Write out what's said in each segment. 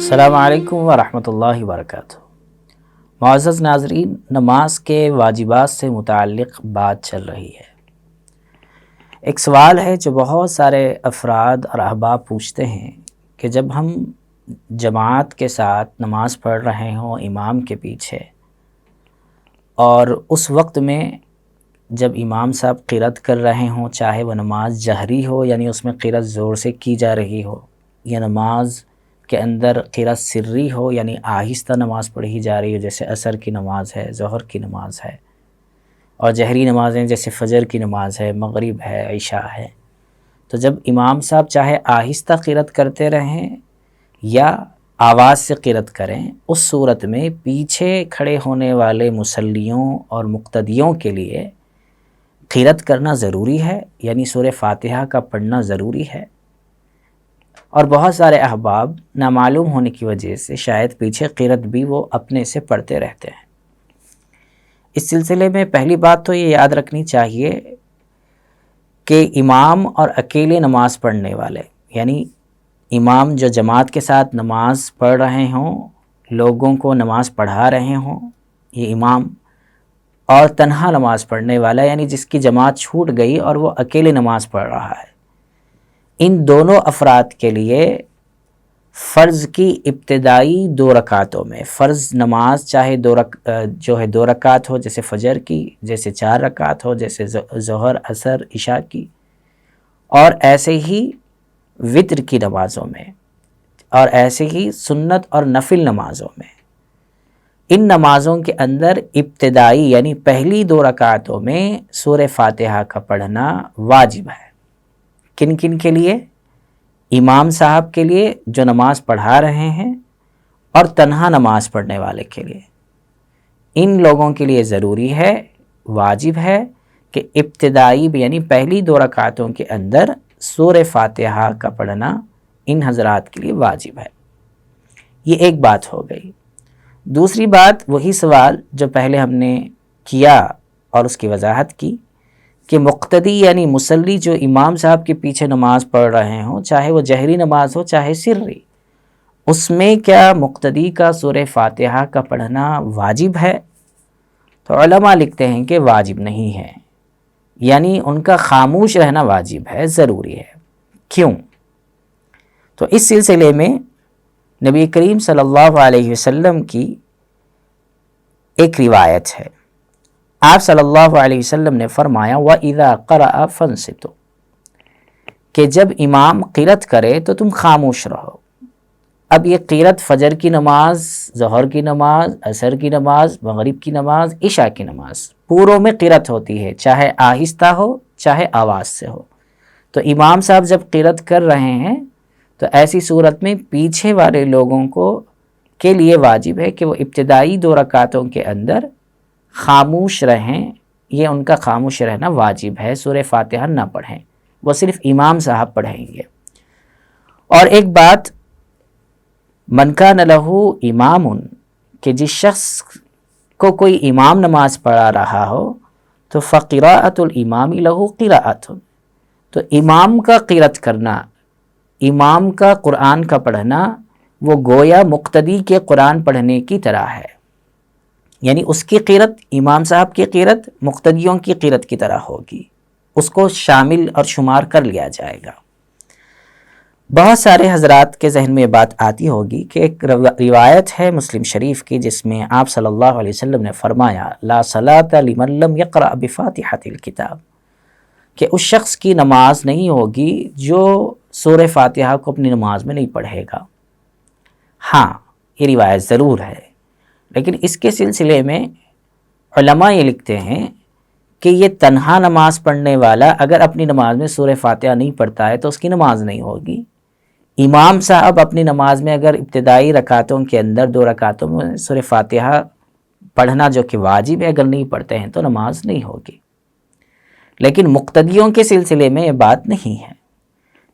السلام علیکم ورحمۃ اللہ وبرکاتہ۔ معزز ناظرین، نماز کے واجبات سے متعلق بات چل رہی ہے۔ ایک سوال ہے جو بہت سارے افراد اور احباب پوچھتے ہیں کہ جب ہم جماعت کے ساتھ نماز پڑھ رہے ہوں امام کے پیچھے، اور اس وقت میں جب امام صاحب قرات کر رہے ہوں، چاہے وہ نماز جہری ہو یعنی اس میں قرات زور سے کی جا رہی ہو، یا نماز کے اندر قرات سری ہو یعنی آہستہ نماز پڑھی جا رہی ہو، جیسے عصر کی نماز ہے، ظہر کی نماز ہے، اور جہری نمازیں جیسے فجر کی نماز ہے، مغرب ہے، عشاء ہے، تو جب امام صاحب چاہے آہستہ قرات کرتے رہیں یا آواز سے قرات کریں، اس صورت میں پیچھے کھڑے ہونے والے مصلیوں اور مقتدیوں کے لیے قرات کرنا ضروری ہے، یعنی سورہ فاتحہ کا پڑھنا ضروری ہے۔ اور بہت سارے احباب نامعلوم ہونے کی وجہ سے شاید پیچھے قرات بھی وہ اپنے سے پڑھتے رہتے ہیں۔ اس سلسلے میں پہلی بات تو یہ یاد رکھنی چاہیے کہ امام اور اکیلے نماز پڑھنے والے، یعنی امام جو جماعت کے ساتھ نماز پڑھ رہے ہوں، لوگوں کو نماز پڑھا رہے ہوں، یہ امام، اور تنہا نماز پڑھنے والا یعنی جس کی جماعت چھوٹ گئی اور وہ اکیلے نماز پڑھ رہا ہے، ان دونوں افراد کے لیے فرض کی ابتدائی 2 رکعتوں میں، فرض نماز چاہے دو رکعت ہو جیسے فجر کی، جیسے 4 رکعت ہو جیسے ظہر، عصر، عشاء کی، اور ایسے ہی وتر کی نمازوں میں، اور ایسے ہی سنت اور نفل نمازوں میں، ان نمازوں کے اندر ابتدائی یعنی پہلی 2 رکعتوں میں سورہ فاتحہ کا پڑھنا واجب ہے۔ کن کن کے لیے؟ امام صاحب کے لیے جو نماز پڑھا رہے ہیں، اور تنہا نماز پڑھنے والے کے لیے، ان لوگوں کے لیے ضروری ہے، واجب ہے کہ ابتدائی یعنی پہلی 2 رکعتوں کے اندر سورہ فاتحہ کا پڑھنا ان حضرات کے لیے واجب ہے۔ یہ ایک بات ہو گئی۔ دوسری بات، وہی سوال جو پہلے ہم نے کیا اور اس کی وضاحت کی کہ مقتدی یعنی مصلی جو امام صاحب کے پیچھے نماز پڑھ رہے ہوں، چاہے وہ جہری نماز ہو چاہے سری، اس میں کیا مقتدی کا سورہ فاتحہ کا پڑھنا واجب ہے؟ تو علماء لکھتے ہیں کہ واجب نہیں ہے، یعنی ان کا خاموش رہنا واجب ہے، ضروری ہے۔ کیوں؟ تو اس سلسلے میں نبی کریم صلی اللہ علیہ وسلم کی ایک روایت ہے۔ آپ صلی اللہ علیہ وسلم نے فرمایا وَإِذَا قَرَأَ فَانصِتُوا، کہ جب امام قرات کرے تو تم خاموش رہو۔ اب یہ قرات فجر کی نماز، ظہر کی نماز، عصر کی نماز، مغرب کی نماز، عشاء کی نماز، پوروں میں قرات ہوتی ہے، چاہے آہستہ ہو چاہے آواز سے ہو۔ تو امام صاحب جب قرات کر رہے ہیں تو ایسی صورت میں پیچھے والے لوگوں کے لیے واجب ہے کہ وہ ابتدائی 2 رکعتوں کے اندر خاموش رہیں، یہ ان کا خاموش رہنا واجب ہے، سورہ فاتحہ نہ پڑھیں، وہ صرف امام صاحب پڑھیں گے۔ اور ایک بات، من کان لہ امام، کہ جس شخص کو کوئی امام نماز پڑھا رہا ہو تو فقراءۃ الامام لہ قراءۃ، تو امام کا قرات کرنا، امام کا قرآن کا پڑھنا، وہ گویا مقتدی کے قرآن پڑھنے کی طرح ہے، یعنی اس کی قرات، امام صاحب کی قرات مقتدیوں کی قرات کی طرح ہوگی، اس کو شامل اور شمار کر لیا جائے گا۔ بہت سارے حضرات کے ذہن میں یہ بات آتی ہوگی کہ ایک روایت ہے مسلم شریف کی جس میں آپ صلی اللہ علیہ وسلم نے فرمایا لا صلاۃ لمن لم یقرأ بفاتحۃ الکتاب، کہ اس شخص کی نماز نہیں ہوگی جو سورہ فاتحہ کو اپنی نماز میں نہیں پڑھے گا۔ ہاں، یہ روایت ضرور ہے، لیکن اس کے سلسلے میں علماء یہ لکھتے ہیں کہ یہ تنہا نماز پڑھنے والا اگر اپنی نماز میں سورہ فاتحہ نہیں پڑھتا ہے تو اس کی نماز نہیں ہوگی۔ امام صاحب اپنی نماز میں اگر ابتدائی رکعتوں کے اندر 2 رکعتوں میں سورہ فاتحہ پڑھنا جو کہ واجب ہے، اگر نہیں پڑھتے ہیں تو نماز نہیں ہوگی۔ لیکن مقتدیوں کے سلسلے میں یہ بات نہیں ہے،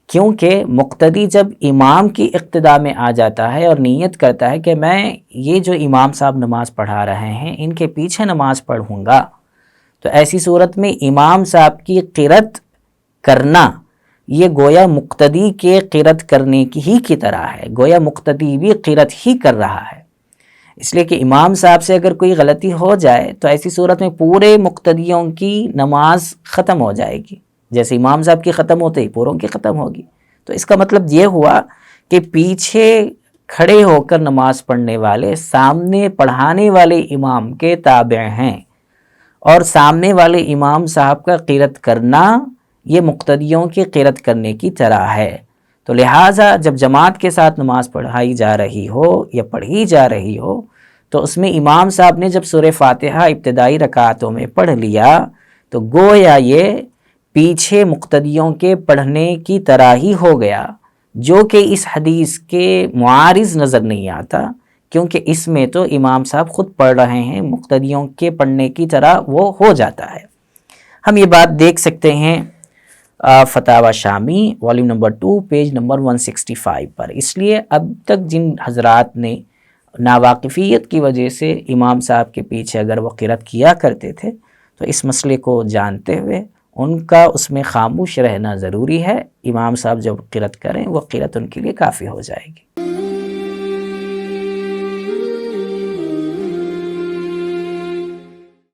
کیونکہ مقتدی جب امام کی اقتداء میں آ جاتا ہے اور نیت کرتا ہے کہ میں یہ جو امام صاحب نماز پڑھا رہے ہیں ان کے پیچھے نماز پڑھوں گا، تو ایسی صورت میں امام صاحب کی قرات کرنا یہ گویا مقتدی کے قرات کرنے کی طرح ہے، گویا مقتدی بھی قرات ہی کر رہا ہے، اس لیے کہ امام صاحب سے اگر کوئی غلطی ہو جائے تو ایسی صورت میں پورے مقتدیوں کی نماز ختم ہو جائے گی، جیسے امام صاحب کی ختم ہوتے ہی پوروں کی ختم ہوگی۔ تو اس کا مطلب یہ ہوا کہ پیچھے کھڑے ہو کر نماز پڑھنے والے سامنے پڑھانے والے امام کے تابع ہیں، اور سامنے والے امام صاحب کا قرات کرنا یہ مقتدیوں کی قرات کرنے کی طرح ہے۔ تو لہٰذا جب جماعت کے ساتھ نماز پڑھائی جا رہی ہو یا پڑھی جا رہی ہو تو اس میں امام صاحب نے جب سورہ فاتحہ ابتدائی رکعتوں میں پڑھ لیا تو گویا یہ پیچھے مقتدیوں کے پڑھنے کی طرح ہی ہو گیا، جو کہ اس حدیث کے معارض نظر نہیں آتا، کیونکہ اس میں تو امام صاحب خود پڑھ رہے ہیں، مقتدیوں کے پڑھنے کی طرح وہ ہو جاتا ہے۔ ہم یہ بات دیکھ سکتے ہیں فتاوی شامی والیوم نمبر 2 پیج نمبر 165 پر۔ اس لیے اب تک جن حضرات نے ناواقفیت کی وجہ سے امام صاحب کے پیچھے اگر وہ قرات کیا کرتے تھے تو اس مسئلے کو جانتے ہوئے ان کا اس میں خاموش رہنا ضروری ہے۔ امام صاحب جب قرات کریں وہ قرات ان کے لیے کافی ہو جائے گی۔